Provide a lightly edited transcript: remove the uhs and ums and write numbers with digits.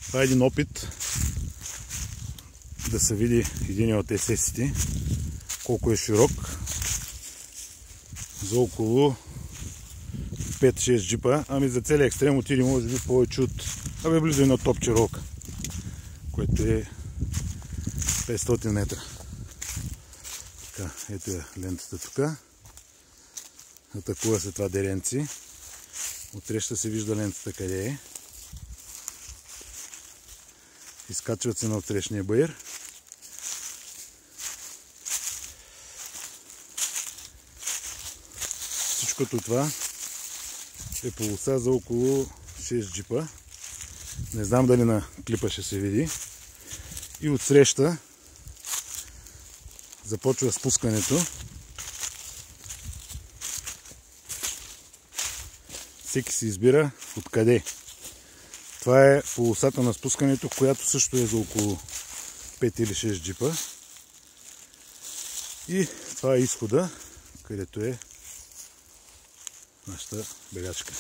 Това е един опит да се види един от СС-ите колко е широк за около 5-6 джипа, ами за целия екстрем отиде може би повече от близо едно топче ролка, което е 500 метра. Така, ето е лентата тук. Атакува се това деренци. Отсреща се вижда лентата къде е. Изкачват се на отсрещния баир. Всичкото това е полоса за около 6 джипа. Не знам дали на клипа ще се види. И отсреща започва спускането. Всеки си избира откъде. Това е полосата на спускането, която също е за около 5 или 6 джипа. И това е изхода, където е нашата бегачка.